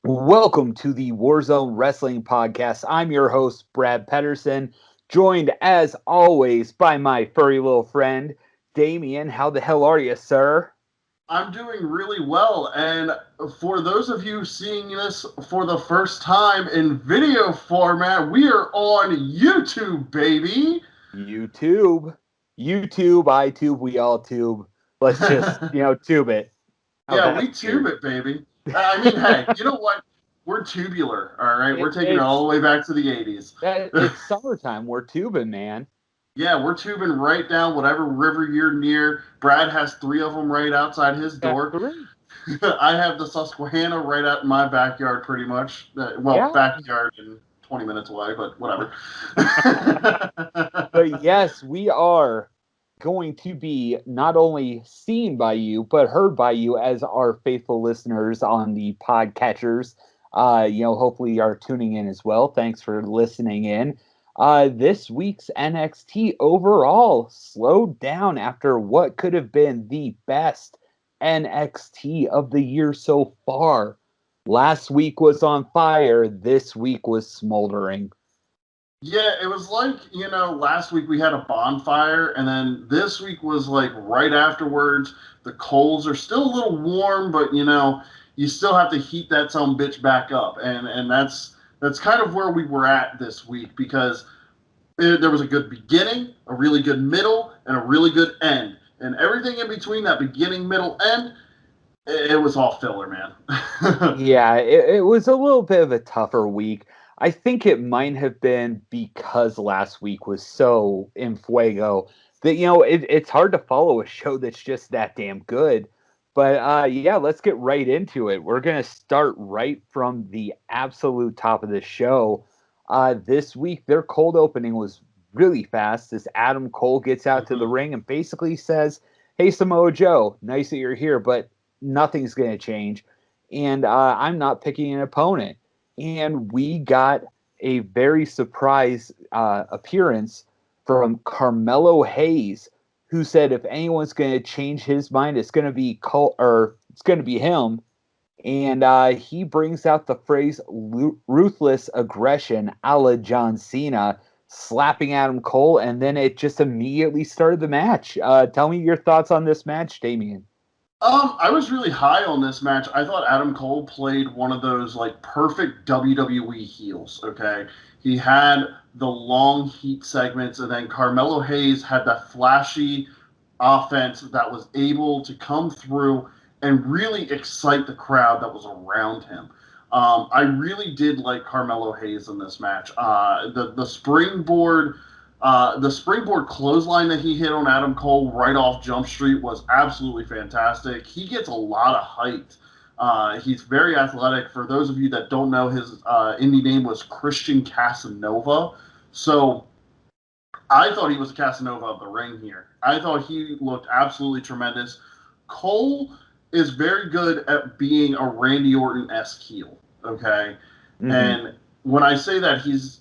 Welcome to the Warzone Wrestling Podcast. I'm your host, Brad Pedersen, joined as always by my furry little friend, Damien. How the hell are you, sir? I'm doing really well, and for those of you seeing this for the first time in video format, we are on YouTube, baby. YouTube. YouTube, I tube, we all tube. Let's just, tube it. How's Yeah, that we for you? tube it, baby. I mean, hey, you know what? We're tubular, all right? We're It, taking it all it's the way back to the 80s. it's summertime. We're tubing, man. Yeah, we're tubing right down whatever river you're near. Brad has three of them right outside his Got door. three. I have the Susquehanna right out in my backyard, pretty much. Well, Yeah. backyard and 20 minutes away, but whatever. But yes, we are going to be not only seen by you, but heard by you as our faithful listeners on the podcatchers. Hopefully are tuning in as well. Thanks for listening in. This week's NXT overall slowed down after what could have been the best NXT of the year so far. Last week was on fire. This week was smoldering. Yeah, it was like, last week we had a bonfire, and then this week was like right afterwards. The coals are still a little warm, but you still have to heat that some bitch back up. And that's kind of where we were at this week because there was a good beginning, a really good middle, and a really good end. And everything in between that beginning, middle, end, it was all filler, man. Yeah, it was a little bit of a tougher week. I think it might have been because last week was so in fuego that, it's hard to follow a show that's just that damn good. But yeah, let's get right into it. We're going to start right from the absolute top of the show. This week, their cold opening was really fast as Adam Cole gets out to the Mhm. ring and basically says, "Hey, Samoa Joe, nice that you're here, but nothing's going to change. And I'm not picking an opponent." And we got a very surprise appearance from Carmelo Hayes, who said if anyone's going to change his mind, it's going to be it's going to be him. And he brings out the phrase ruthless aggression a la John Cena, slapping Adam Cole, and then it just immediately started the match. Tell me your thoughts on this match, Damien. I was really high on this match. I thought Adam Cole played one of those like perfect WWE heels. Okay, he had the long heat segments, and then Carmelo Hayes had that flashy offense that was able to come through and really excite the crowd that was around him. I really did like Carmelo Hayes in this match. The springboard clothesline that he hit on Adam Cole right off Jump Street was absolutely fantastic. He gets a lot of height. He's very athletic. For those of you that don't know, his indie name was Christian Casanova. So I thought he was Casanova of the ring here. I thought he looked absolutely tremendous. Cole is very good at being a Randy Orton-esque heel. Okay, Mm-hmm. and when I say that, he's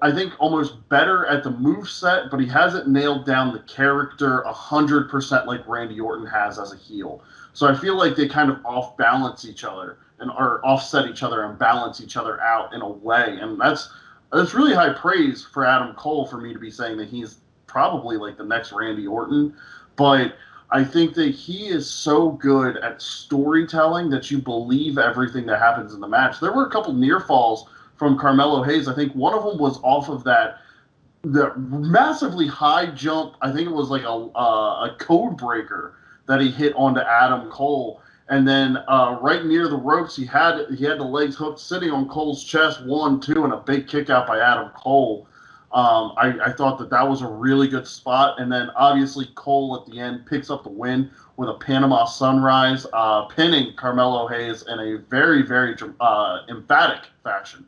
I think almost better at the move set, but he hasn't nailed down the character 100% like Randy Orton has as a heel. So I feel like they kind of off balance each other and or offset each other and balance each other out in a way, and that's really high praise for Adam Cole for me to be saying that he's probably like the next Randy Orton, but I think that he is so good at storytelling that you believe everything that happens in the match. There were a couple near falls from Carmelo Hayes. I think one of them was off of the massively high jump. I think it was like a code breaker that he hit onto Adam Cole. And then right near the ropes, he had the legs hooked, sitting on Cole's chest, 1, 2, and a big kick out by Adam Cole. I thought that was a really good spot. And then obviously Cole at the end picks up the win with a Panama Sunrise, pinning Carmelo Hayes in a very, very emphatic fashion.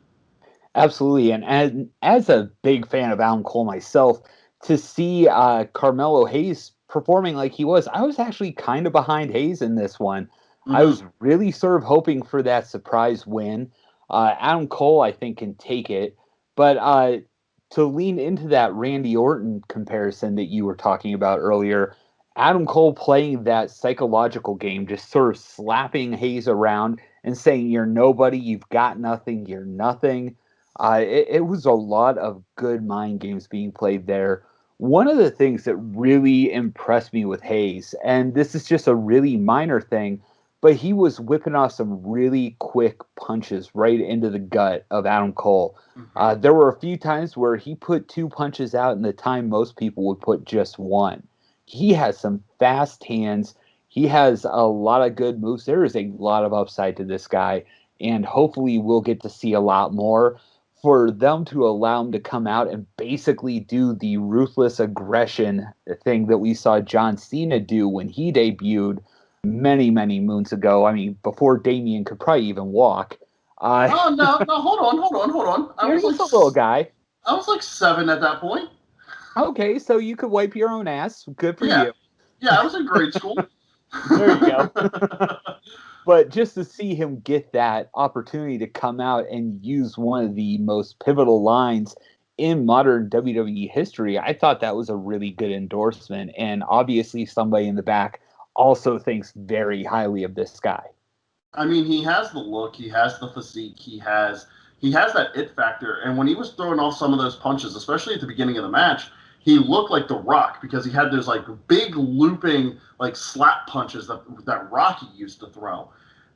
Absolutely. And as a big fan of Alan Cole myself, to see Carmelo Hayes performing like he was, I was actually kind of behind Hayes in this one. I Mm-hmm. was really sort of hoping for that surprise win. Adam Cole, I think, can take it. But to lean into that Randy Orton comparison that you were talking about earlier, Adam Cole playing that psychological game, just sort of slapping Hayes around and saying you're nobody, you've got nothing, you're nothing. It was a lot of good mind games being played there. One of the things that really impressed me with Hayes, and this is just a really minor thing, but he was whipping off some really quick punches right into the gut of Adam Cole. There were a few times where he put 2 punches out in the time most people would put just 1. He has some fast hands. He has a lot of good moves. There is a lot of upside to this guy, and hopefully we'll get to see a lot more. For them to allow him to come out and basically do the ruthless aggression thing that we saw John Cena do when he debuted many, many moons ago. I mean, before Damien could probably even walk. Oh, no, hold on. You're just a little guy. I was like 7 at that point. Okay, so you could wipe your own ass. Good for you. Yeah, I was in grade school. There you go. But just to see him get that opportunity to come out and use one of the most pivotal lines in modern WWE history, I thought that was a really good endorsement. And obviously somebody in the back also thinks very highly of this guy. I mean, he has the look, he has the physique, he has that it factor. And when he was throwing off some of those punches, especially at the beginning of the match, he looked like The Rock because he had those like big looping like slap punches that Rocky used to throw.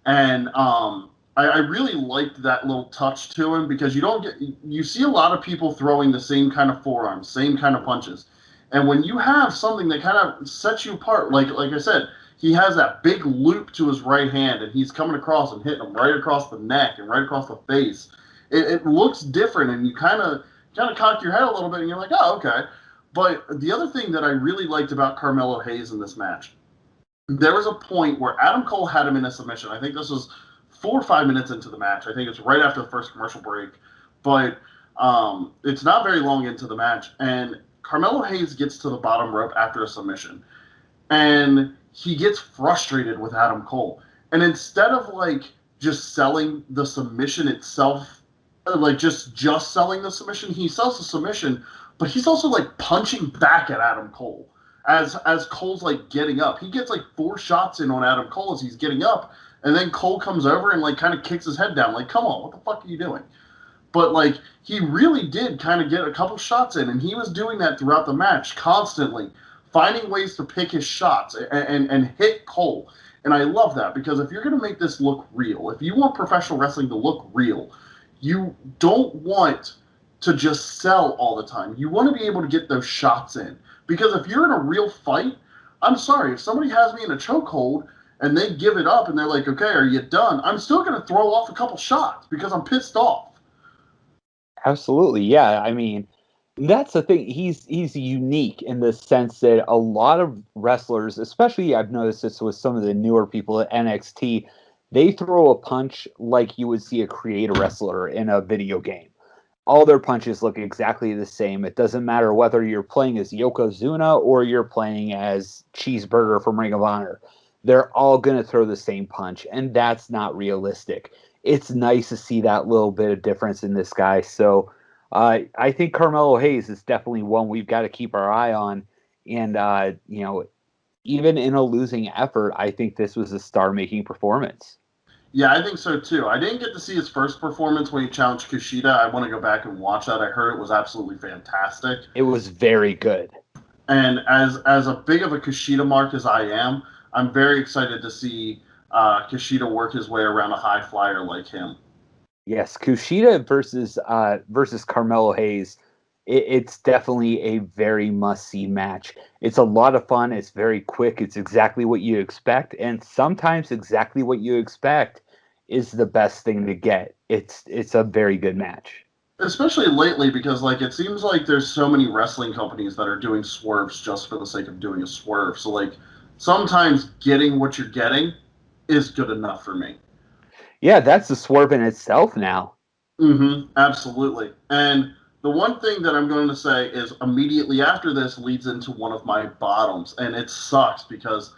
And I really liked that little touch to him because you see a lot of people throwing the same kind of forearms, same kind of punches. And when you have something that kind of sets you apart, like I said, he has that big loop to his right hand and he's coming across and hitting him right across the neck and right across the face. It looks different and you kind of cock your head a little bit and you're like, oh, okay. But the other thing that I really liked about Carmelo Hayes in this match, there was a point where Adam Cole had him in a submission. I think this was 4 or 5 minutes into the match. I think it's right after the first commercial break. But it's not very long into the match. And Carmelo Hayes gets to the bottom rope after a submission. And he gets frustrated with Adam Cole. And instead of, like, just selling the submission itself, like just selling the submission, he sells the submission, but he's also like punching back at Adam Cole as Cole's like getting up. He gets like 4 shots in on Adam Cole as he's getting up, and then Cole comes over and like kind of kicks his head down, like, come on, what the fuck are you doing? But like he really did kind of get a couple shots in, and he was doing that throughout the match constantly, finding ways to pick his shots and hit Cole. And I love that because if you're going to make this look real, if you want professional wrestling to look real, you don't want to just sell all the time. You want to be able to get those shots in. Because if you're in a real fight, I'm sorry, if somebody has me in a chokehold and they give it up and they're like, okay, are you done? I'm still going to throw off a couple shots because I'm pissed off. Absolutely, yeah. I mean, that's the thing. He's unique in the sense that a lot of wrestlers, especially I've noticed this with some of the newer people at NXT, they throw a punch like you would see a creator wrestler in a video game. All their punches look exactly the same. It doesn't matter whether you're playing as Yokozuna or you're playing as Cheeseburger from Ring of Honor. They're all going to throw the same punch, and that's not realistic. It's nice to see that little bit of difference in this guy. So I think Carmelo Hayes is definitely one we've got to keep our eye on. And, even in a losing effort, I think this was a star-making performance. Yeah, I think so too. I didn't get to see his first performance when he challenged Kushida. I want to go back and watch that. I heard it was absolutely fantastic. It was very good. And as a big of a Kushida mark as I am, I'm very excited to see Kushida work his way around a high flyer like him. Yes, Kushida versus Carmelo Hayes. It's definitely a very must-see match. It's a lot of fun. It's very quick. It's exactly what you expect, and sometimes exactly what you expect is the best thing to get. It's a very good match. Especially lately, because like it seems like there's so many wrestling companies that are doing swerves just for the sake of doing a swerve. So like sometimes getting what you're getting is good enough for me. Yeah, that's the swerve in itself now. Absolutely. And the one thing that I'm going to say is immediately after this leads into one of my bottoms, and it sucks because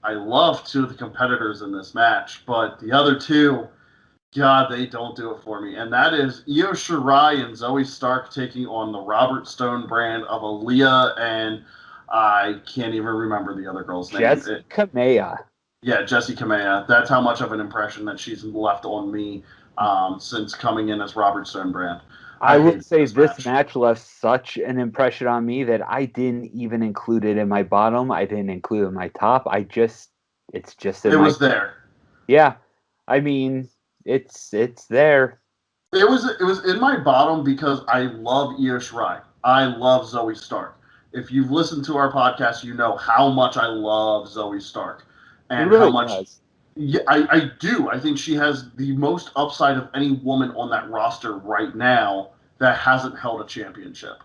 I love 2 of the competitors in this match, but the other 2, God, they don't do it for me. And that is Io Shirai and Zoe Stark taking on the Robert Stone brand of Aaliyah and I can't even remember the other girl's name. Jessica Maya. Yeah, Jessie Kamea. That's how much of an impression that she's left on me since coming in as Robert Stonebrand. I I will hate say this this match. match left such an impression on me that I didn't even include it in my bottom. I didn't include it in my top. It's just in It my, was there. yeah. I mean, it's there. It was in my bottom because I love Io Shirai. I love Zoe Stark. If you've listened to our podcast, you know how much I love Zoe Stark He and how really much. does. Yeah, I do. I think she has the most upside of any woman on that roster right now that hasn't held a championship.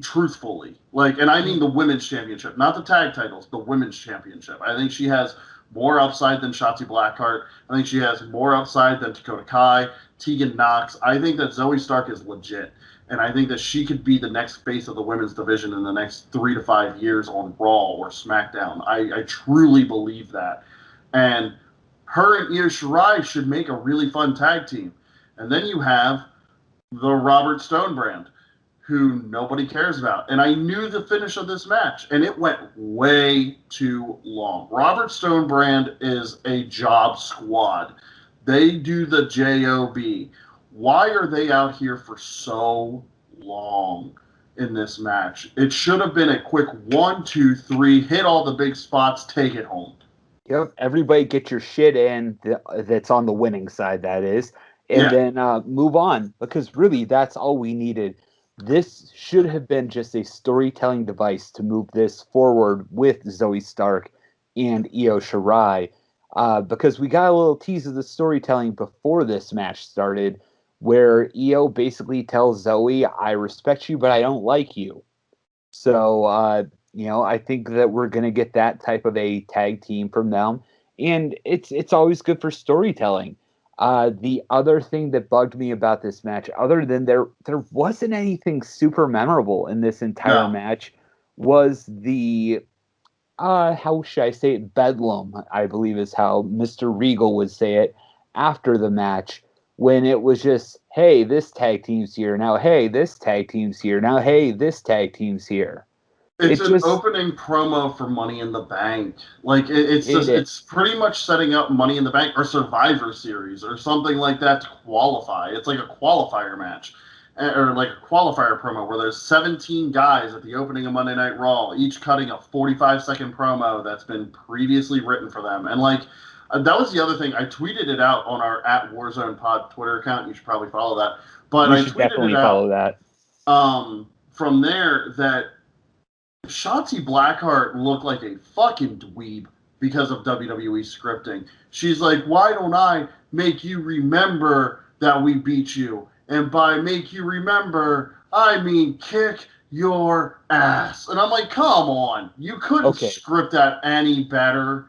Truthfully, and I mean the women's championship, not the tag titles, the women's championship. I think she has more upside than Shotzi Blackheart. I think she has more upside than Dakota Kai, Tegan Knox. I think that Zoe Stark is legit, and I think that she could be the next face of the women's division in the next 3 to 5 years on Raw or SmackDown. I truly believe that, and her and Io Shirai should make a really fun tag team. And then you have the Robert Stone brand, who nobody cares about. And I knew the finish of this match, and it went way too long. Robert Stone brand is a job squad. They do the job. Why are they out here for so long in this match? It should have been a quick 1, 2, 3, hit all the big spots, take it home. Yep. Everybody get your shit in that's on the winning side, that is, and Yeah. then move on, because really that's all we needed. This should have been just a storytelling device to move this forward with Zoe Stark and Io Shirai, because we got a little tease of the storytelling before this match started, where Io basically tells Zoe, "I respect you, but I don't like you." So, I think that we're going to get that type of a tag team from them, and it's always good for storytelling. The other thing that bugged me about this match, other than there wasn't anything super memorable in this entire No. match, was the how should I say it, bedlam, I believe is how Mr. Regal would say it after the match, when it was just, hey, this tag team's here now, hey, this tag team's here now, hey, this tag team's here. It's It an just opening promo for Money in the Bank. It's it, just it it's pretty much setting up Money in the Bank or Survivor Series or something like that to qualify. It's like a qualifier match or like a qualifier promo where there's 17 guys at the opening of Monday Night Raw, each cutting a 45-second promo that's been previously written for them. And that was the other thing. I tweeted it out on our @Warzone Pod Twitter account. You should probably follow that. But you I should tweeted it definitely follow out that. from there that Shotzi Blackheart looked like a fucking dweeb because of WWE scripting. She's like, why don't I make you remember that we beat you? And by make you remember, I mean kick your ass. And I'm like, come on. You couldn't Okay, script that any better.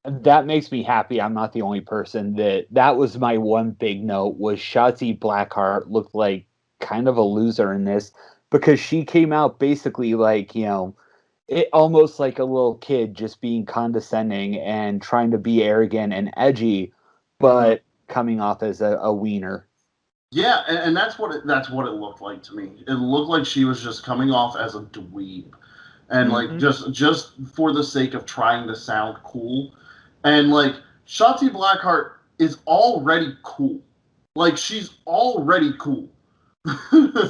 that makes me happy. I'm not the only person that was my one big note, was Shotzi Blackheart looked like kind of a loser in this, because she came out basically like, it almost like a little kid just being condescending and trying to be arrogant and edgy, Mm-hmm. but coming off as a wiener. Yeah, and that's what it looked like to me. It looked like she was just coming off as a dweeb, and Hmm. just for the sake of trying to sound cool. And Shotzi Blackheart is already cool. She's already cool.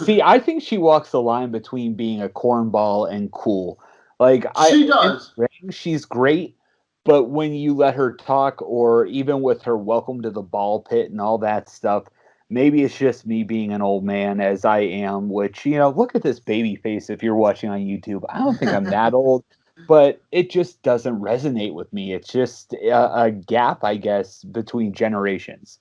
See, I think she walks the line between being a cornball and cool. Like, She in does. the ring, she's great, but when you let her talk, or even with her welcome to the ball pit and all that stuff, maybe it's just me being an old man as I am, which, look at this baby face if you're watching on YouTube. I don't think I'm that old, but it just doesn't resonate with me. It's just a gap, I guess, between generations.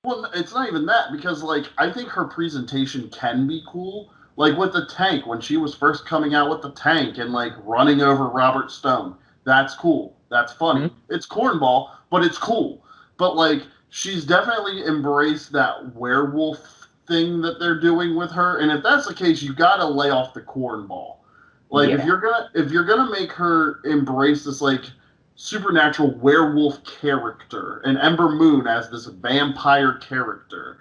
Well, it's not even that because I think her presentation can be cool. Like with the tank when she was first coming out with the tank and running over Robert Stone. That's cool. That's funny. It's cornball, but it's cool. But she's definitely embraced that werewolf thing that they're doing with her. And if that's the case, you got to lay off the cornball. If Yeah. you're gonna make her embrace this supernatural werewolf character and Ember Moon as this vampire character.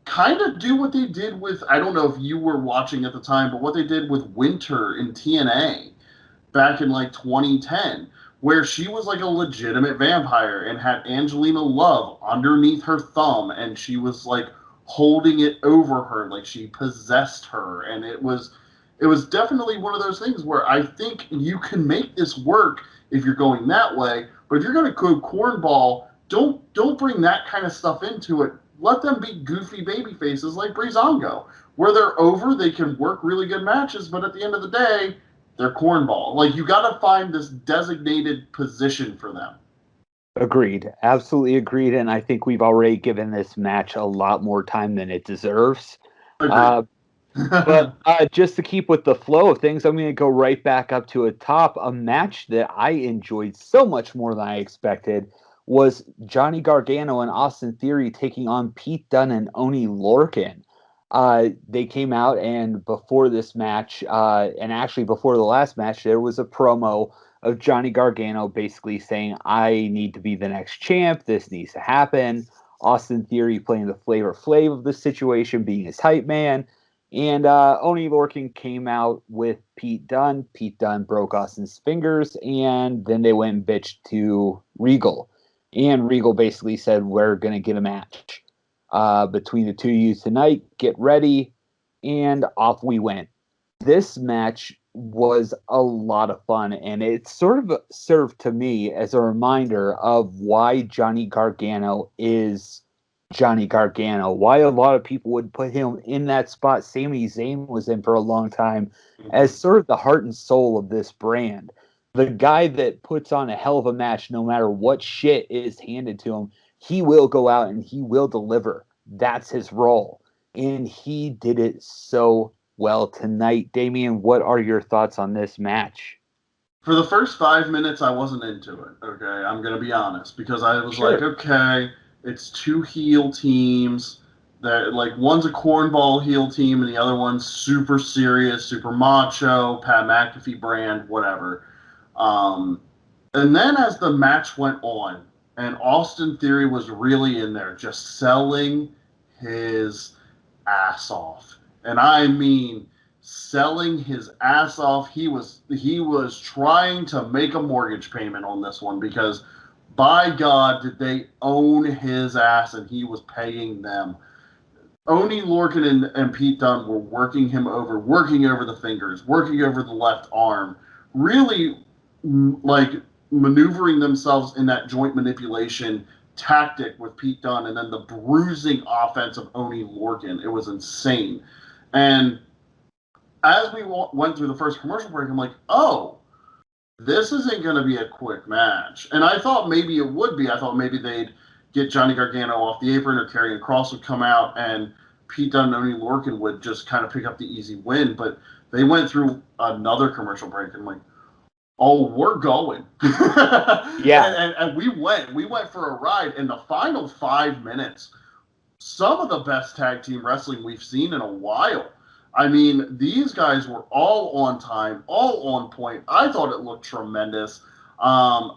Kind of do what they did with, I don't know if you were watching at the time, but what they did with Winter in TNA back in 2010, where she was like a legitimate vampire and had Angelina Love underneath her thumb, and she was like holding it over her like she possessed her, and it was definitely one of those things where I think you can make this work if you're going that way. But if you're going to go cornball, don't bring that kind of stuff into it. Let them be goofy baby faces like Breezango, where they're over, they can work really good matches, but at the end of the day, they're cornball. Like, you got to find this designated position for them. Agreed. Absolutely agreed. And I think we've already given this match a lot more time than it deserves. Agreed. But just to keep with the flow of things, I'm going to go right back up to a top. A match that I enjoyed so much more than I expected was Johnny Gargano and Austin Theory taking on Pete Dunne and Oney Lorcan. They came out, and before this match, and actually before the last match, there was a promo of Johnny Gargano basically saying, I need to be the next champ. This needs to happen. Austin Theory playing the Flavor Flav of the situation, being his hype man. And Oney Lorcan came out with Pete Dunne. Pete Dunne broke Austin's fingers, and then they went and bitched to Regal. And Regal basically said, we're going to get a match between the two of you tonight. Get ready. And off we went. This match was a lot of fun, and it sort of served to me as a reminder of why Johnny Gargano is Johnny Gargano, why a lot of people would put him in that spot Sami Zayn was in for a long time, as sort of the heart and soul of this brand. The guy that puts on a hell of a match no matter what shit is handed to him, he will go out and he will deliver. That's his role. And he did it so well tonight. Damian, what are your thoughts on this match? For the first 5 minutes, I wasn't into it, okay? I'm going to be honest, because I was like, okay, it's two heel teams. That, like, one's a cornball heel team and the other one's super serious, super macho, Pat McAfee brand, whatever. And then as the match went on, and Austin Theory was really in there, just selling his ass off. And I mean, selling his ass off. He was trying to make a mortgage payment on this one, because by God did they own his ass, and he was paying them. Oney Lorcan and Pete Dunne were working over the fingers, working over the left arm, really like maneuvering themselves in that joint manipulation tactic with Pete Dunne, and then the bruising offense of Oney Lorcan. It was insane. And as we went through the first commercial break, I'm like, oh, this isn't going to be a quick match. And I thought maybe it would be. I thought maybe they'd get Johnny Gargano off the apron, or Karrion Kross would come out and Pete Dunne and Oney Lorcan would just kind of pick up the easy win. But they went through another commercial break, and I'm like, oh, we're going. Yeah. And we went for a ride. In the final 5 minutes, some of the best tag team wrestling we've seen in a while. I mean, these guys were all on time, all on point. I thought it looked tremendous.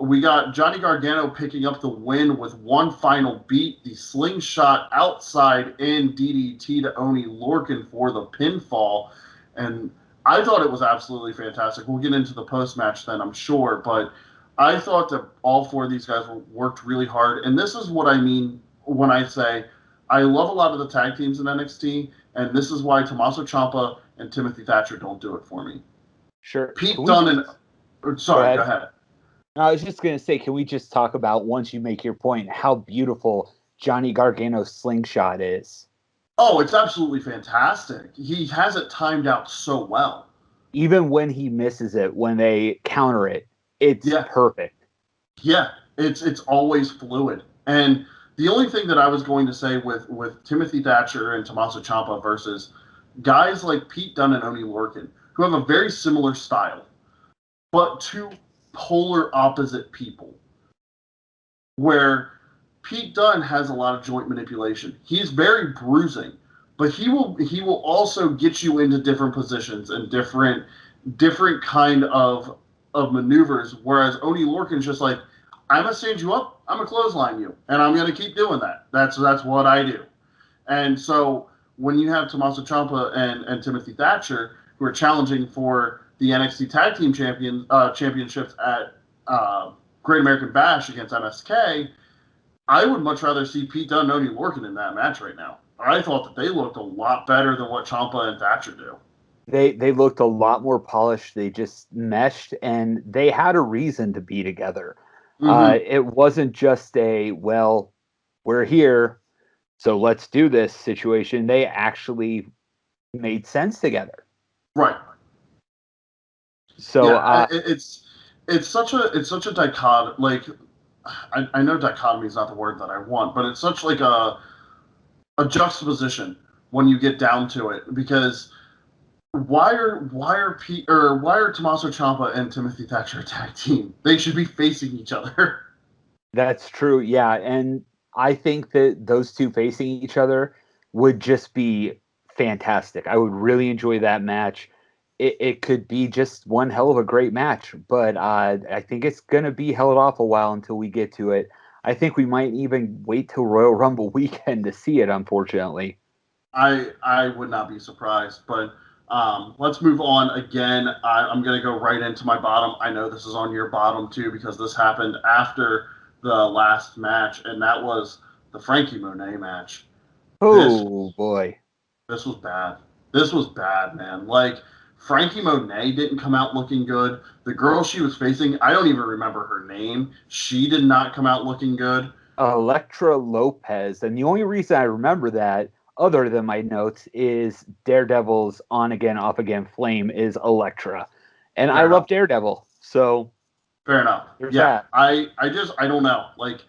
We got Johnny Gargano picking up the win with one final beat, the slingshot outside in DDT to Oney Lorcan for the pinfall. And I thought it was absolutely fantastic. We'll get into the post-match then, I'm sure. But I thought that all four of these guys worked really hard. And this is what I mean when I say I love a lot of the tag teams in NXT, and this is why Tommaso Ciampa and Timothy Thatcher don't do it for me. Sure. Pete Dunne and... Sorry, go ahead. No, I was just going to say, can we just talk about, once you make your point, how beautiful Johnny Gargano's slingshot is? Oh, it's absolutely fantastic. He has it timed out so well. Even when he misses it, when they counter it, it's perfect. Yeah, it's always fluid. And the only thing that I was going to say with Timothy Thatcher and Tommaso Ciampa versus guys like Pete Dunne and Oney Lorcan, who have a very similar style, but two polar opposite people, where Pete Dunne has a lot of joint manipulation. He's very bruising, but he will also get you into different positions and different kind of maneuvers, whereas Oney Lorcan's just like, I'm going to stand you up, I'm going to clothesline you, and I'm going to keep doing that. That's what I do. And so when you have Tommaso Ciampa and Timothy Thatcher, who are challenging for the NXT Tag Team Championships at Great American Bash against MSK, I would much rather see Pete Dunne and Oney Lorcan in that match right now. I thought that they looked a lot better than what Ciampa and Thatcher do. They looked a lot more polished. They just meshed, and they had a reason to be together. Mm-hmm. It wasn't just a, well, we're here, so let's do this situation. They actually made sense together. Right. So yeah, it's such a dichotomy. Like, I know dichotomy is not the word that I want, but it's such like a juxtaposition when you get down to it, because why are Tommaso Ciampa and Timothy Thatcher a tag team? They should be facing each other. that's true. Yeah. And I think that those two facing each other would just be fantastic. I would really enjoy that match. It could be just one hell of a great match, but I think it's going to be held off a while until we get to it. I think we might even wait till Royal Rumble weekend to see it, unfortunately. I would not be surprised, but let's move on again. I'm going to go right into my bottom. I know this is on your bottom too, because this happened after the last match, and that was the Frankie Monet match. Oh, boy. This was bad. This was bad, man. Like, Frankie Monet didn't come out looking good. The girl she was facing, I don't even remember her name. She did not come out looking good. Elektra Lopez. And the only reason I remember that, other than my notes, is Daredevil's on again, off again flame is Elektra. And I love Daredevil. So fair enough. There's Yeah. that. I don't know. Like,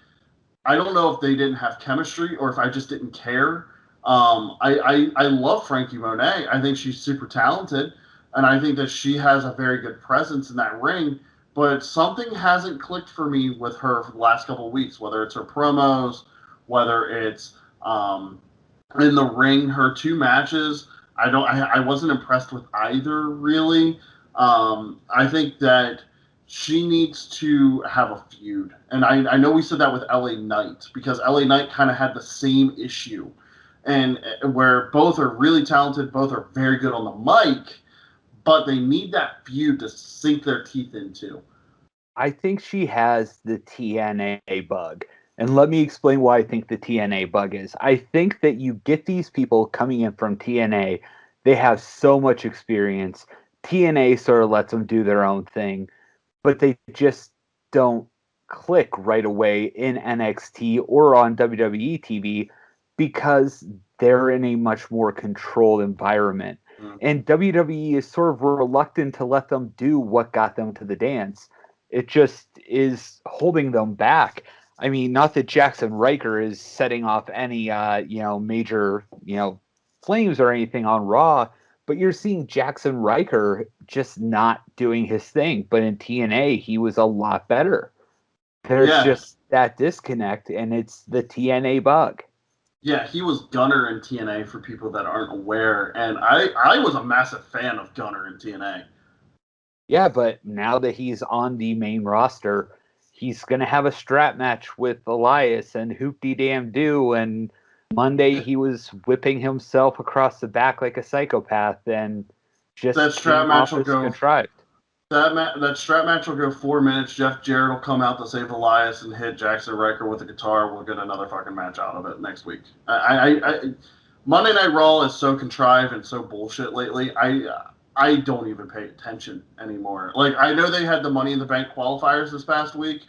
I don't know if they didn't have chemistry or if I just didn't care. I love Frankie Monet. I think she's super talented, and I think that she has a very good presence in that ring. But something hasn't clicked for me with her for the last couple of weeks. Whether it's her promos, whether it's in the ring, her two matches. I wasn't impressed with either really. I think that she needs to have a feud. And I know we said that with LA Knight, because LA Knight kind of had the same issue. And where both are really talented, both are very good on the mic, but they need that feud to sink their teeth into. I think she has the TNA bug. And let me explain why I think the TNA bug is. I think that you get these people coming in from TNA, they have so much experience. TNA sort of lets them do their own thing, but they just don't click right away in NXT or on WWE TV because they're in a much more controlled environment. And WWE is sort of reluctant to let them do what got them to the dance. It just is holding them back. I mean, not that Jackson Riker is setting off any, major, flames or anything on Raw, but you're seeing Jackson Riker just not doing his thing. But in TNA, he was a lot better. There's just that disconnect, and it's the TNA bug. Yeah, he was Gunner in TNA for people that aren't aware, and I was a massive fan of Gunner in TNA. Yeah, but now that he's on the main roster, he's going to have a strap match with Elias and hoop-de-damn-do, and Monday he was whipping himself across the back like a psychopath, and just that strap match will go contrived. That strap match will go 4 minutes. Jeff Jarrett will come out to save Elias and hit Jackson Riker with a guitar. We'll get another fucking match out of it next week. Monday Night Raw is so contrived and so bullshit lately. I don't even pay attention anymore. Like, I know they had the Money in the Bank qualifiers this past week.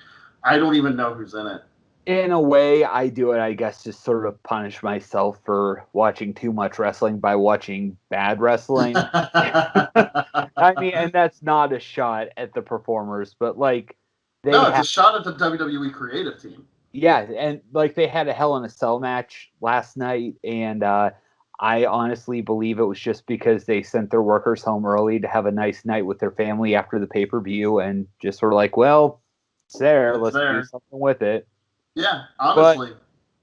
I don't even know who's in it. In a way, I do it, I guess, to sort of punish myself for watching too much wrestling by watching bad wrestling. I mean, and that's not a shot at the performers, but like it's a shot at the WWE creative team. Yeah, and like they had a Hell in a Cell match last night, and I honestly believe it was just because they sent their workers home early to have a nice night with their family after the pay-per-view, and just sort of like, well, it's there. Let's do something with it. Yeah, honestly.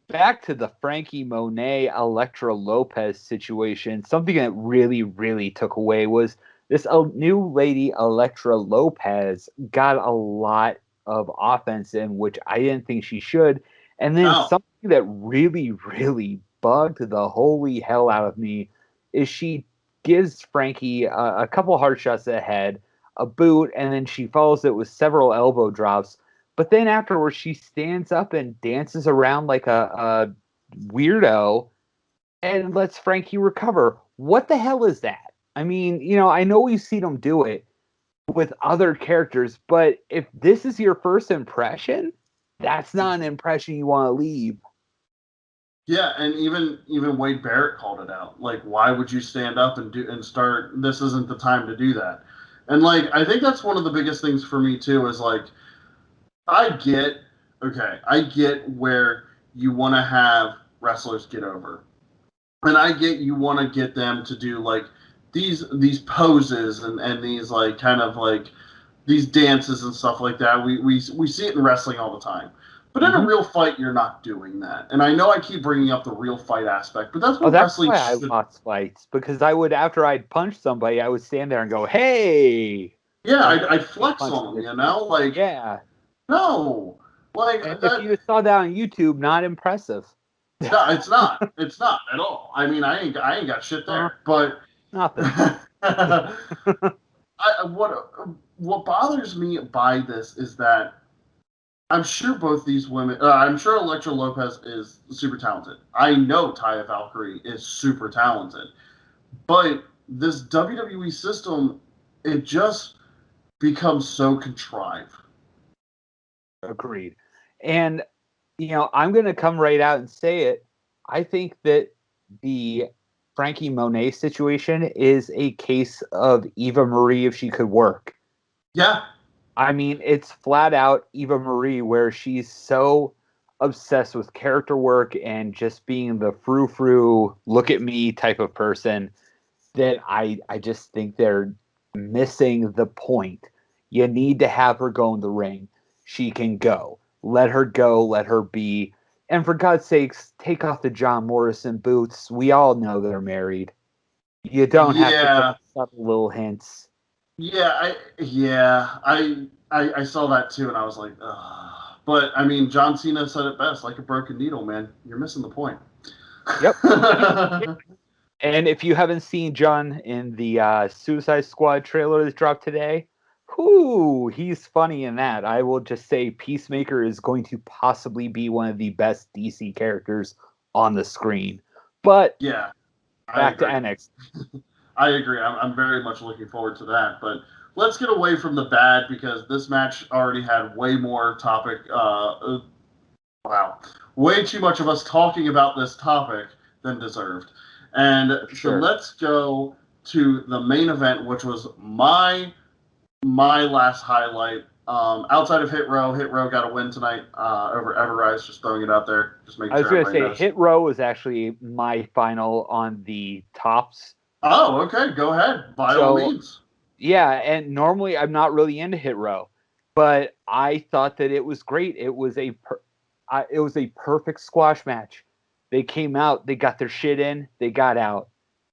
But back to the Frankie Monet, Elektra Lopez situation, something that really, really took away was this new lady, Elektra Lopez, got a lot of offense in, which I didn't think she should. And then something that really, really bugged the holy hell out of me is she gives Frankie a couple hard shots ahead. a boot, and then she follows it with several elbow drops. But then afterwards, she stands up and dances around like a weirdo and lets Frankie recover. What the hell is that? I mean, I know we've seen them do it with other characters, but if this is your first impression, that's not an impression you want to leave. Yeah, and even Wade Barrett called it out. Like, why would you stand up and start? This isn't the time to do that. And like, I think that's one of the biggest things for me too. Is like, I get where you want to have wrestlers get over, and I get you want to get them to do like these poses and these like kind of like these dances and stuff like that. We see it in wrestling all the time. But in a real fight, you're not doing that. And I know I keep bringing up the real fight aspect, but that's what wrestling why I lost fights. Because after I'd punch somebody, I would stand there and go, hey! Yeah, I'd flex on them, Like, yeah. No! Like, if you saw that on YouTube, not impressive. No, it's not. It's not at all. I mean, I ain't got shit there. But nothing. What bothers me by this is that I'm sure both these women. I'm sure Elektra Lopez is super talented. I know Taya Valkyrie is super talented, but this WWE system, it just becomes so contrived. Agreed. And I'm going to come right out and say it. I think that the Frankie Monet situation is a case of Eva Marie if she could work. Yeah. I mean, it's flat out Eva Marie where she's so obsessed with character work and just being the frou-frou, look at me type of person that I just think they're missing the point. You need to have her go in the ring. She can go. Let her go. Let her be. And for God's sakes, take off the John Morrison boots. We all know they're married. You don't have to put subtle little hints. Yeah, I saw that too, and I was like, ugh. But I mean, John Cena said it best, like a broken needle, man. You're missing the point. Yep. And if you haven't seen John in the Suicide Squad trailer that dropped today, he's funny in that. I will just say Peacemaker is going to possibly be one of the best DC characters on the screen. But yeah, back to NXT. I agree. I'm very much looking forward to that. But let's get away from the bad because this match already had way more topic. Way too much of us talking about this topic than deserved. And so let's go to the main event, which was my last highlight. Outside of Hit Row got a win tonight over Everrise. Just throwing it out there. Just making sure. I was going to say Hit Row was actually my final on the tops. Oh, okay. Go ahead. By all means. Yeah, and normally I'm not really into Hit Row, but I thought that it was great. It was a perfect squash match. They came out, they got their shit in, they got out.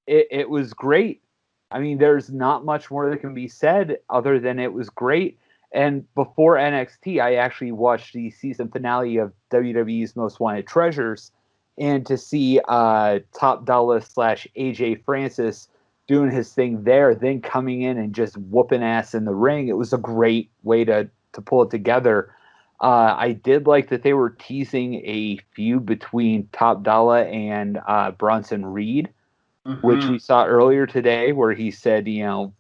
It was great. I mean, there's not much more that can be said other than it was great. And before NXT, I actually watched the season finale of WWE's Most Wanted Treasures, and to see Top Dollar / AJ Francis doing his thing there, then coming in and just whooping ass in the ring, it was a great way to pull it together. I did like that they were teasing a feud between Top Dollar and Bronson Reed, which we saw earlier today, where he said, you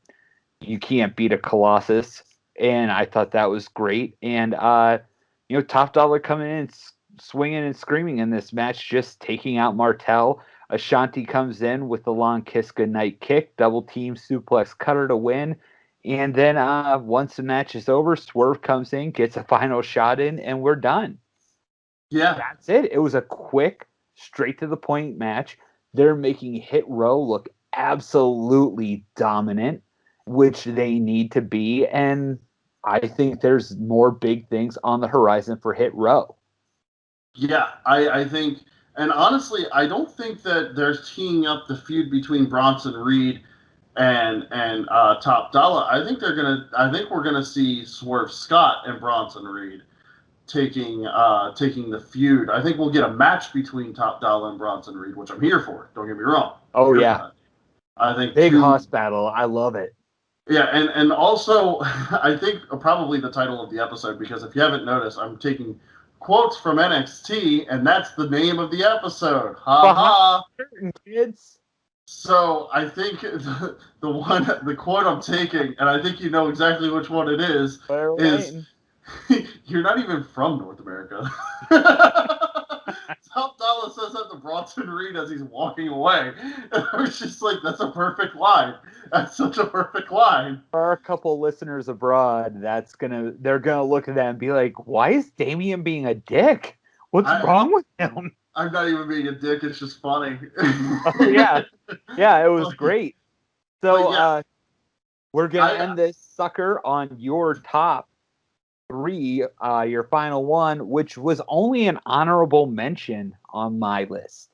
can't beat a Colossus. And I thought that was great. And, Top Dollar coming in and swinging and screaming in this match, just taking out Martel. Ashanti comes in with the long kiss goodnight kick, double team suplex cutter to win. And then once the match is over, Swerve comes in, gets a final shot in, and we're done. Yeah. That's it. It was a quick, straight to the point match. They're making Hit Row look absolutely dominant, which they need to be. And I think there's more big things on the horizon for Hit Row. Yeah, I think, and honestly, I don't think that they're teeing up the feud between Bronson Reed and Top Dollar. I think we're gonna see Swerve Scott and Bronson Reed taking the feud. I think we'll get a match between Top Dollar and Bronson Reed, which I'm here for. Don't get me wrong. Oh yeah, I think big hoss battle. I love it. Yeah, and also, I think probably the title of the episode, because if you haven't noticed, I'm taking quotes from NXT, and that's the name of the episode. Ha Behind ha. the curtain, kids. So I think the quote I'm taking, and I think you know exactly which one it We're is waiting. you're not even from North America. Top Dollar says that to Bronson Reed as he's walking away. And I was just like, that's a perfect line. That's such a perfect line. For our couple listeners abroad, they're gonna look at that and be like, "Why is Damien being a dick? What's I, wrong with him?" I'm not even being a dick. It's just funny. Oh yeah, yeah, it was great. But So yeah, we're gonna I end this sucker on your top three, your final one, which was only an honorable mention on my list.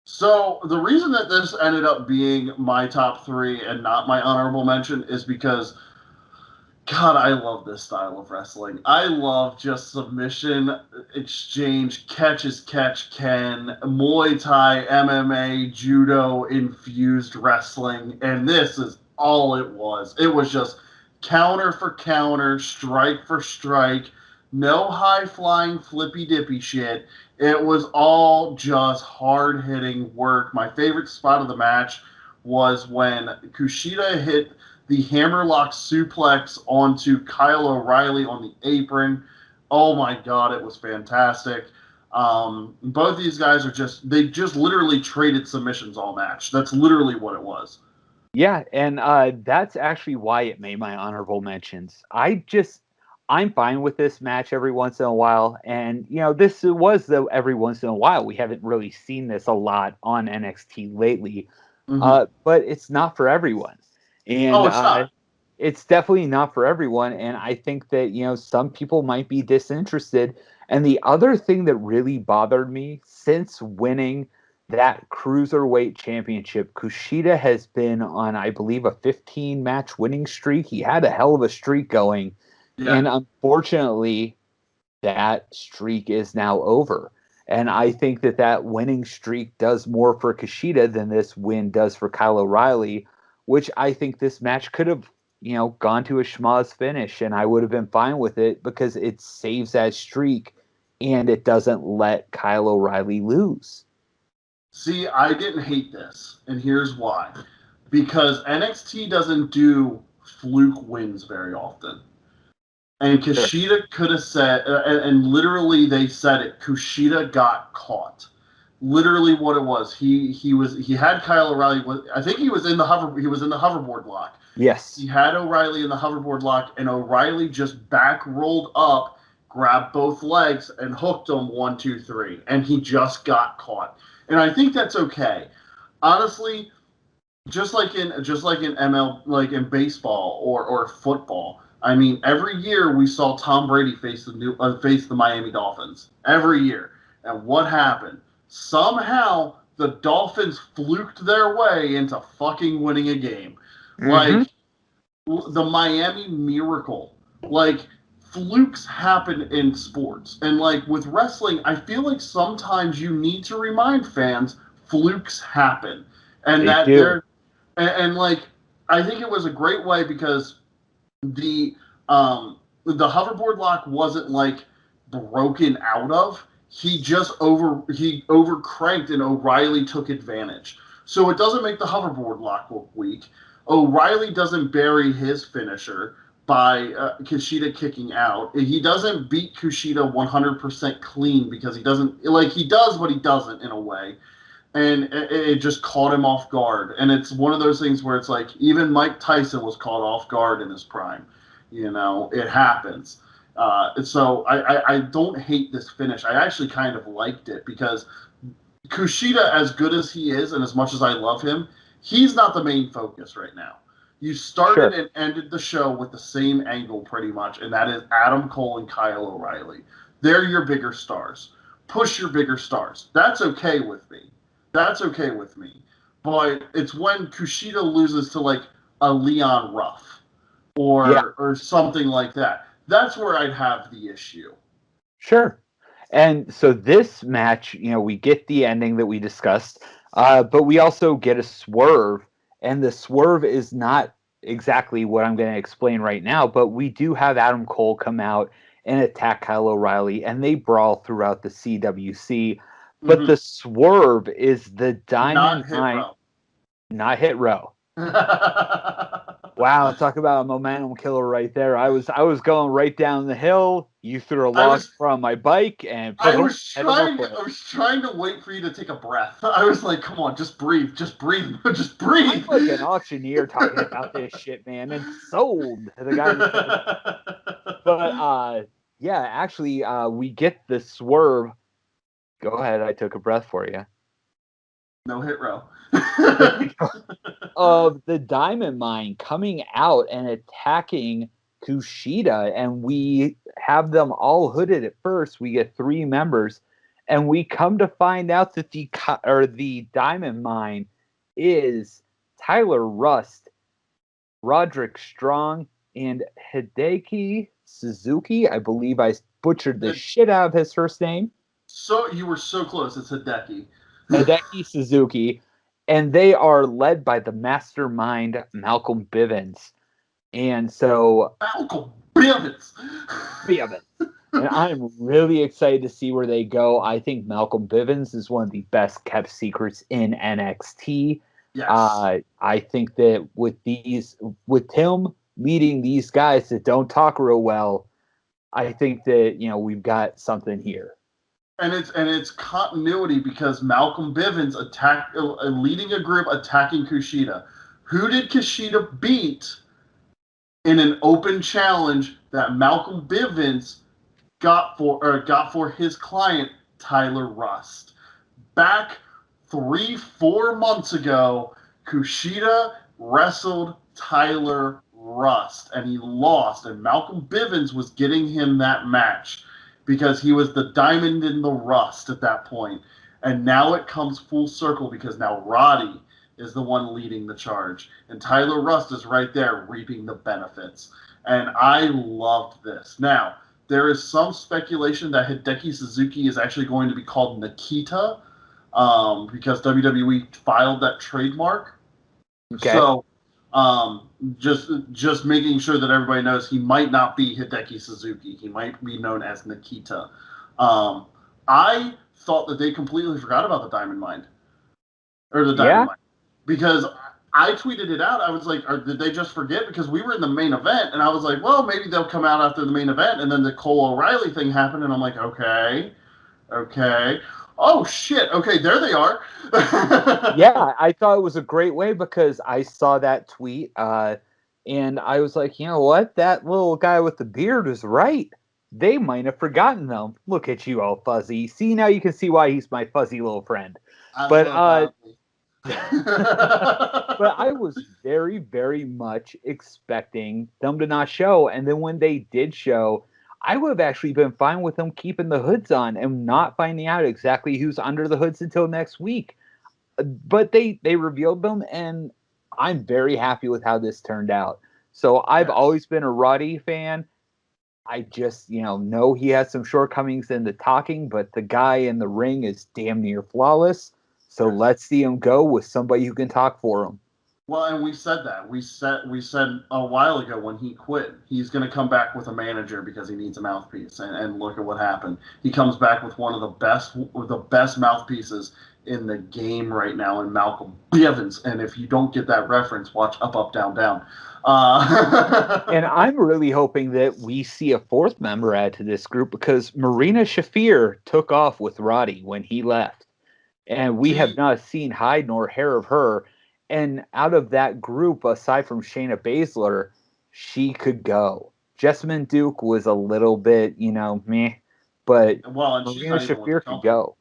so the reason that this ended up being my top three and not my honorable mention is because God, I love this style of wrestling. I love just submission, exchange, catch as catch can, Muay Thai, MMA, judo infused wrestling, and this is all it was. It was just counter for counter, strike for strike, no high flying flippy dippy shit. It was all just hard hitting work. My favorite spot of the match was when Kushida hit the hammerlock suplex onto Kyle O'Reilly on the apron. Oh my God, it was fantastic. Both these guys they just literally traded submissions all match. That's literally what it was. Yeah, and that's actually why it made my honorable mentions. I'm fine with this match every once in a while, and this was the every once in a while. We haven't really seen this a lot on NXT lately, Mm-hmm. but it's not for everyone, and Oh, it's not. it's definitely not for everyone. And I think that some people might be disinterested. And the other thing that really bothered me since winning that cruiserweight championship, Kushida has been on, I believe, a 15 match winning streak. He had a hell of a streak going. Yeah. And unfortunately, that streak is now over. And I think that winning streak does more for Kushida than this win does for Kyle O'Reilly, which I think this match could have, gone to a schmoz finish, and I would have been fine with it because it saves that streak and it doesn't let Kyle O'Reilly lose. See, I didn't hate this, and here's why. Because NXT doesn't do fluke wins very often. And Sure. Kushida could have said, and literally they said it. Kushida got caught. Literally, what it was. He had Kyle O'Reilly. I think he was in the hoverboard lock. Yes. He had O'Reilly in the hoverboard lock, and O'Reilly just back rolled up, grabbed both legs, and hooked him 1, 2, 3, and he just got caught. And I think that's okay. Honestly, just like in ML, like in baseball or football. I mean, every year we saw Tom Brady face the Miami Dolphins every year, and what happened? Somehow the Dolphins fluked their way into fucking winning a game, Mm-hmm. like the Miami Miracle. Like flukes happen in sports, and like with wrestling, I feel like sometimes you need to remind fans flukes happen, and They that do. and like I think it was a great way because the the hoverboard lock wasn't like broken out of. He overcranked and O'Reilly took advantage. So it doesn't make the hoverboard lock look weak. O'Reilly doesn't bury his finisher by Kushida kicking out. He doesn't beat Kushida 100% clean because he doesn't like he does, but he doesn't in a way, and it just caught him off guard. And it's one of those things where it's like even Mike Tyson was caught off guard in his prime. It happens. So I don't hate this finish. I actually kind of liked it because Kushida, as good as he is and as much as I love him, he's not the main focus right now. You started Sure. and ended the show with the same angle pretty much, and that is Adam Cole and Kyle O'Reilly. They're your bigger stars. Push your bigger stars. That's okay with me. That's okay with me. But it's when Kushida loses to like a Leon Ruff Yeah. or something like that. That's where I'd have the issue. Sure. And so this match, we get the ending that we discussed, but we also get a swerve, and the swerve is not exactly what I'm going to explain right now, but we do have Adam Cole come out and attack Kyle O'Reilly, and they brawl throughout the CWC. But the swerve is the Diamond Not hit Mine, row. not Hit Row. Wow, talk about a momentum killer right there. I was going right down the hill. You threw a log from my bike and I was trying to wait for you to take a breath. I was like, come on, just breathe, just breathe. I'm like an auctioneer talking about this shit, man, and sold to the guy. But yeah, actually, we get the swerve. Go ahead, I took a breath for you. No hit row. Of the Diamond Mine coming out and attacking Kushida, and we have them all hooded at first. We get 3 members, and we come to find out that the Diamond Mine is Tyler Rust, Roderick Strong, and Hideki Suzuki. I believe I butchered the shit out of his first name. So you were so close. It's Hideki. Hideki Suzuki. And they are led by the mastermind, Malcolm Bivens. And so... Malcolm Bivens! And I'm really excited to see where they go. I think Malcolm Bivens is one of the best kept secrets in NXT. Yes. I think that with him leading these guys that don't talk real well, I think that, we've got something here. And it's continuity because Malcolm Bivens leading a group attacking Kushida. Who did Kushida beat in an open challenge that Malcolm Bivens got for his client Tyler Rust? Back 3-4 months ago, Kushida wrestled Tyler Rust and he lost, and Malcolm Bivens was getting him that match because he was the diamond in the rust at that point. And now it comes full circle because now Roddy is the one leading the charge. And Tyler Rust is right there reaping the benefits. And I loved this. Now, there is some speculation that Hideki Suzuki is actually going to be called Nikita because WWE filed that trademark. Okay. So just making sure that everybody knows he might not be Hideki Suzuki. He might be known as Nikita. I thought that they completely forgot about the Diamond Mine. Or the Diamond Mine. Because I tweeted it out. I was like, did they just forget? Because we were in the main event, and I was like, well, maybe they'll come out after the main event. And then the Cole O'Reilly thing happened, and I'm like, okay. Oh, shit. Okay, there they are. Yeah, I thought it was a great way because I saw that tweet, and I was like, you know what? That little guy with the beard is right. They might have forgotten them. Look at you all fuzzy. See, now you can see why he's my fuzzy little friend. But I was very, very much expecting them to not show. And then when they did show, I would have actually been fine with them keeping the hoods on and not finding out exactly who's under the hoods until next week. But they revealed them, and I'm very happy with how this turned out. So I've always been a Roddy fan. I just, know he has some shortcomings in the talking, but the guy in the ring is damn near flawless. So let's see him go with somebody who can talk for him. Well, and we said that. We said a while ago when he quit, he's going to come back with a manager because he needs a mouthpiece. And look at what happened. He comes back with one of the best mouthpieces in the game right now in Malcolm Bivens. And if you don't get that reference, watch Up, Up, Down, Down. And I'm really hoping that we see a 4th member add to this group because Marina Shafir took off with Roddy when he left. And we have not seen hide nor hair of her. And out of that group, aside from Shayna Baszler, she could go. Jessamine Duke was a little bit, meh. But Marina Shafir could go.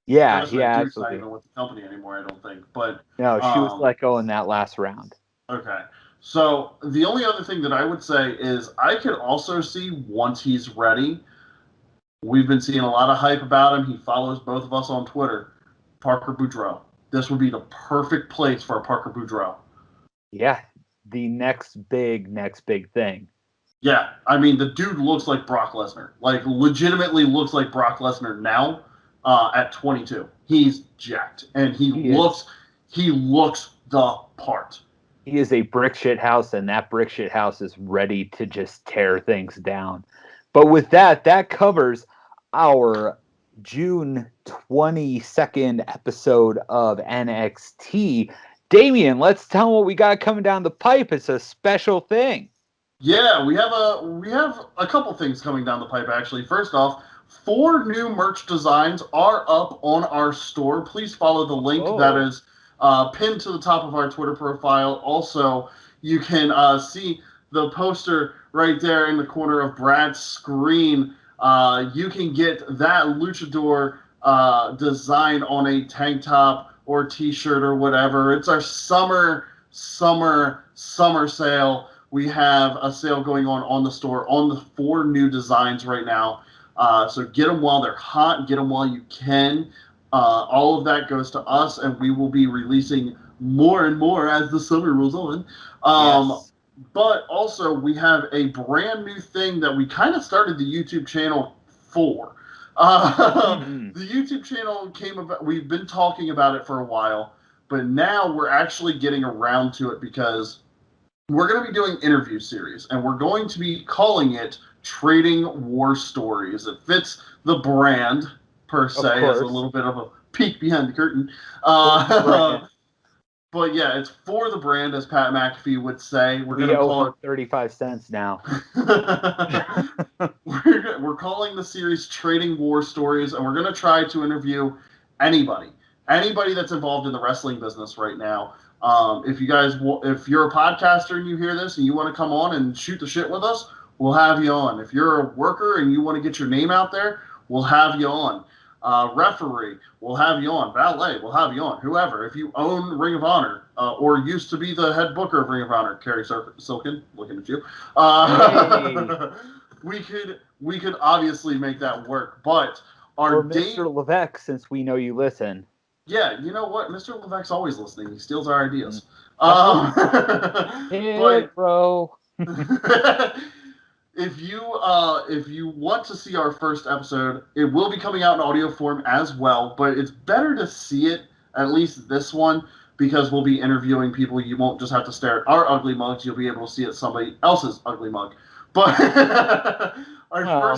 Yeah, Duke's absolutely. not even with the company anymore, I don't think. But no, she was let go in that last round. Okay. So the only other thing that I would say is I could also see once he's ready. We've been seeing a lot of hype about him. He follows both of us on Twitter. Parker Boudreaux. This would be the perfect place for a Parker Boudreaux. Yeah, the next big thing. Yeah, I mean, the dude looks like Brock Lesnar. Like, legitimately looks like Brock Lesnar now at 22. He's jacked, and he looks the part. He is a brick shit house, and that brick shit house is ready to just tear things down. But with that, that covers our June 22nd episode of NXT. Damian, let's tell them what we got coming down the pipe. It's a special thing. Yeah, we have a couple things coming down the pipe, actually. First off, 4 new merch designs are up on our store. Please follow the link that is pinned to the top of our Twitter profile. Also, you can see the poster right there in the corner of Brad's screen. You can get that luchador design on a tank top or t-shirt or whatever. It's our summer sale. We have a sale going on the store on the 4 new designs right now. So get them while they're hot. Get them while you can. All of that goes to us, and we will be releasing more and more as the summer rolls on. Yes. But also, we have a brand new thing that we kind of started the YouTube channel for. The YouTube channel came about. We've been talking about it for a while, but now we're actually getting around to it because we're going to be doing interview series, and we're going to be calling it Trading War Stories. It fits the brand, per se, as a little bit of a peek behind the curtain. But yeah, it's for the brand, as Pat McAfee would say. We're going to call it 35 cents now. We're calling the series Trading War Stories, and we're going to try to interview anybody that's involved in the wrestling business right now. If you're a podcaster and you hear this and you want to come on and shoot the shit with us, we'll have you on. If you're a worker and you want to get your name out there, we'll have you on. Referee, we'll have you on. Valet, we'll have you on. Whoever. If you own Ring of Honor or used to be the head booker of Ring of Honor, Kerry Silkin, looking at you. We could obviously make that work, but or Mr. Levesque, since we know you listen. Yeah, you know what? Mr. Levesque's always listening. He steals our ideas. Bro. If you want to see our first episode, it will be coming out in audio form as well. But it's better to see it, at least this one, because we'll be interviewing people. You won't just have to stare at our ugly mugs. You'll be able to see it somebody else's ugly mug. But our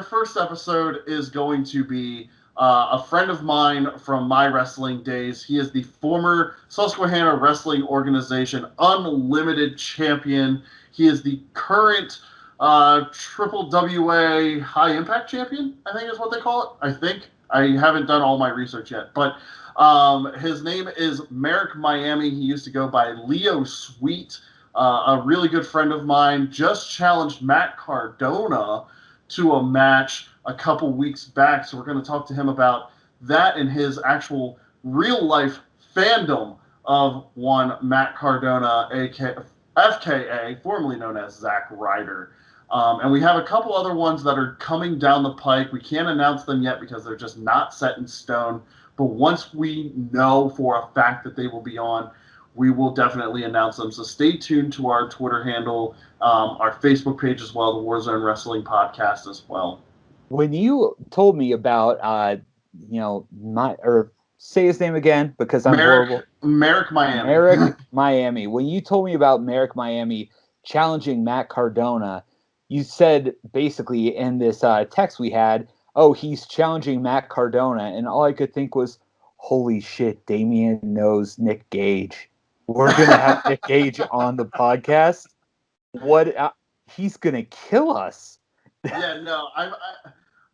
first episode is going to be a friend of mine from my wrestling days. He is the former Susquehanna Wrestling Organization Unlimited Champion. He is the current Triple WA High Impact Champion, I think is what they call it. I think. I haven't done all my research yet. But his name is Merrick Miami. He used to go by Leo Sweet. A really good friend of mine just challenged Matt Cardona to a match a couple weeks back. So we're going to talk to him about that and his actual real-life fandom of one Matt Cardona, FKA, formerly known as Zack Ryder. And we have a couple other ones that are coming down the pike. We can't announce them yet because they're just not set in stone. But once we know for a fact that they will be on, we will definitely announce them. So stay tuned to our Twitter handle, our Facebook page as well, the Warzone Wrestling Podcast as well. When you told me about, say his name again because I'm horrible. Merrick Miami. Merrick Miami. When you told me about Merrick Miami challenging Matt Cardona, you said basically in this text we had, oh, he's challenging Matt Cardona. And all I could think was, holy shit, Damian knows Nick Gage. We're going to have Nick Gage on the podcast. He's going to kill us. Yeah, no,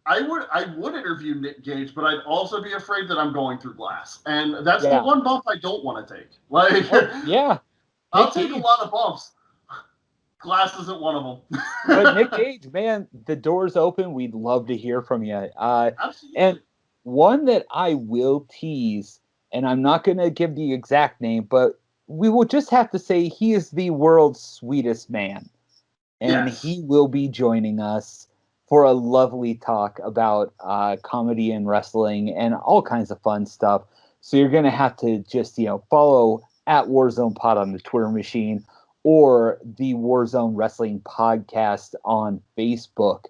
I would interview Nick Gage, but I'd also be afraid that I'm going through glass, and that's the one bump I don't want to take. I'll take a lot of bumps. Glass isn't one of them. But Nick Gage, man, the door's open. We'd love to hear from you. Absolutely. And one that I will tease, and I'm not going to give the exact name, but we will just have to say he is the world's sweetest man. And he will be joining us for a lovely talk about comedy and wrestling and all kinds of fun stuff. So you're going to have to just, follow at Warzone Pod on the Twitter machine or the Warzone Wrestling Podcast on Facebook.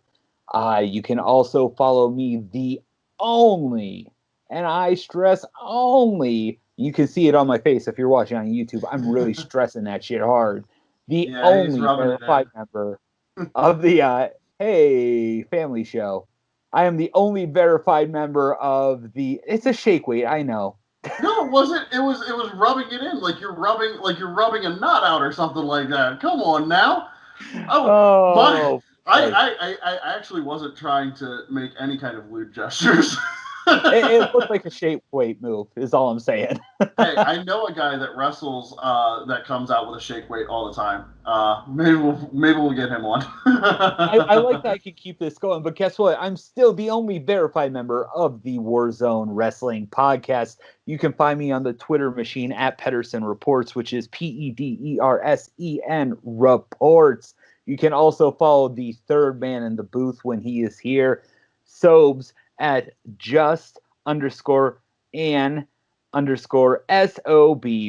You can also follow me, the only, and I stress only, You can see it on my face if you're watching on YouTube. I'm really stressing that shit hard. The Yeah, he's only rubbing it verified in. member of the Hey Family Show. I am the only verified member of the. It's a shake weight, I know. No, it wasn't. It was rubbing it in like you're rubbing a knot out or something like that. Come on now. Oh my! Oh, hey. I actually wasn't trying to make any kind of lewd gestures. It looked like a shape weight move, is all I'm saying. Hey, I know a guy that wrestles that comes out with a shake weight all the time. Maybe we'll get him on. I like that I can keep this going, but guess what? I'm still the only verified member of the Warzone Wrestling Podcast. You can find me on the Twitter machine at Pedersen Reports, which is PEDERSEN Reports. You can also follow the third man in the booth when he is here, Sobes, at just_an_SOB,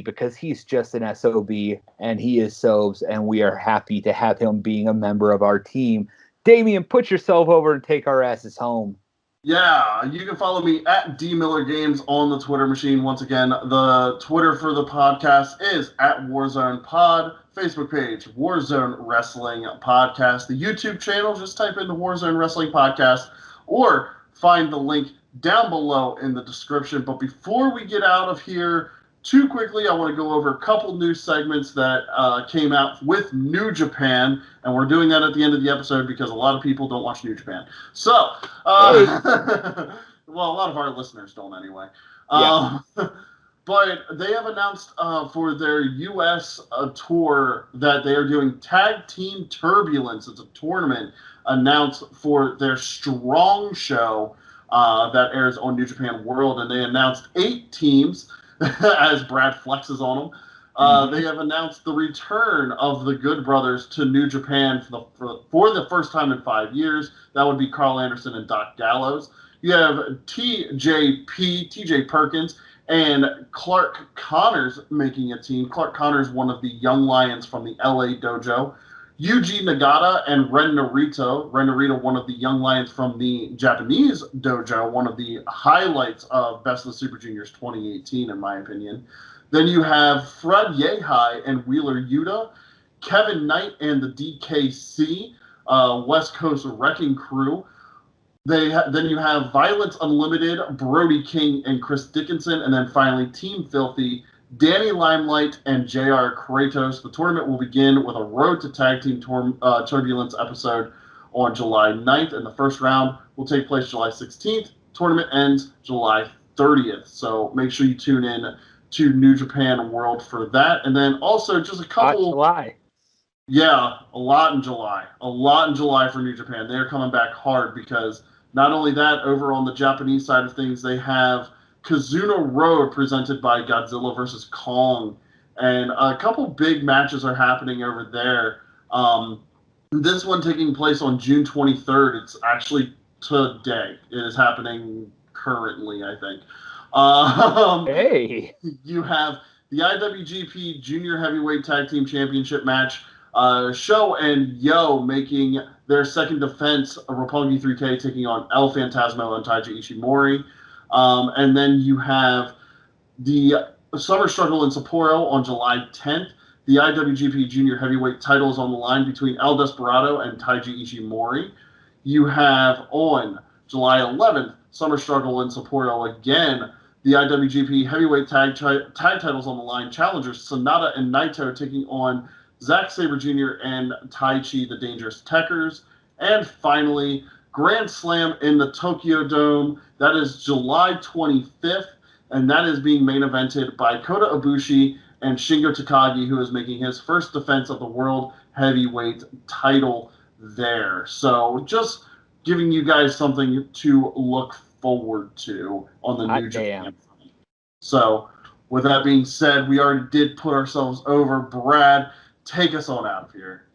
because he's just an SOB and he is Sobes, and we are happy to have him being a member of our team. Damian, put yourself over and take our asses home. Yeah, you can follow me at DMillerGames on the Twitter machine. Once again, the Twitter for the podcast is at Warzone Pod. Facebook page, Warzone Wrestling Podcast. The YouTube channel, just type in the Warzone Wrestling Podcast or find the link down below in the description. But before we get out of here, too quickly, I want to go over a couple new segments that came out with New Japan, and we're doing that at the end of the episode because a lot of people don't watch New Japan. So, well, a lot of our listeners don't anyway. Yeah. But they have announced for their U.S. Tour that they are doing Tag Team Turbulence. It's a tournament announced for their Strong show that airs on New Japan World, and they announced 8 teams. As Brad flexes on them. They have announced the return of the Good Brothers to New Japan for the first time in 5 years. That would be Carl Anderson and Doc Gallows. You have TJ Perkins, and Clark Connors making a team. Clark Connors, one of the young lions from the LA dojo. Yuji Nagata and Ren Narita. Ren Narita, one of the young lions from the Japanese dojo, one of the highlights of Best of the Super Juniors 2018, in my opinion. Then you have Fred Yehai and Wheeler Yuta, Kevin Knight and the DKC, West Coast Wrecking Crew. Then you have Violence Unlimited, Brody King and Chris Dickinson, and then finally Team Filthy, Danny Limelight and JR Kratos. The tournament will begin with a Road to Tag Team Turbulence episode on July 9th, and the first round will take place July 16th. Tournament ends July 30th, so make sure you tune in to New Japan World for that. And then also just a couple... July. Yeah, a lot in July. A lot in July for New Japan. They're coming back hard because not only that, over on the Japanese side of things, they have Kazuna Road presented by Godzilla vs. Kong. And a couple big matches are happening over there. This one taking place on June 23rd. It's actually today. It is happening currently, I think. Hey. You have the IWGP Junior Heavyweight Tag Team Championship match. Sho and Yo making their second defense, Roppongi 3K taking on El Phantasmo and Taiji Ishimori. And then you have the Summer Struggle in Sapporo on July 10th. The IWGP Junior Heavyweight title is on the line between El Desperado and Taiji Ishimori. You have on July 11th, Summer Struggle in Sapporo again. The IWGP Heavyweight Tag titles on the line. Challengers Sonata and Naito taking on Zack Sabre Jr. and Taichi, the Dangerous Tekkers. And finally, Grand Slam in the Tokyo Dome. That is July 25th, and that is being main evented by Kota Ibushi and Shingo Takagi, who is making his first defense of the World Heavyweight title there. So just giving you guys something to look forward to on the New Japan. So with that being said, we already did put ourselves over. Brad, take us on out of here.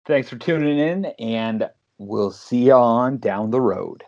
Thanks for tuning in, and we'll see you on down the road.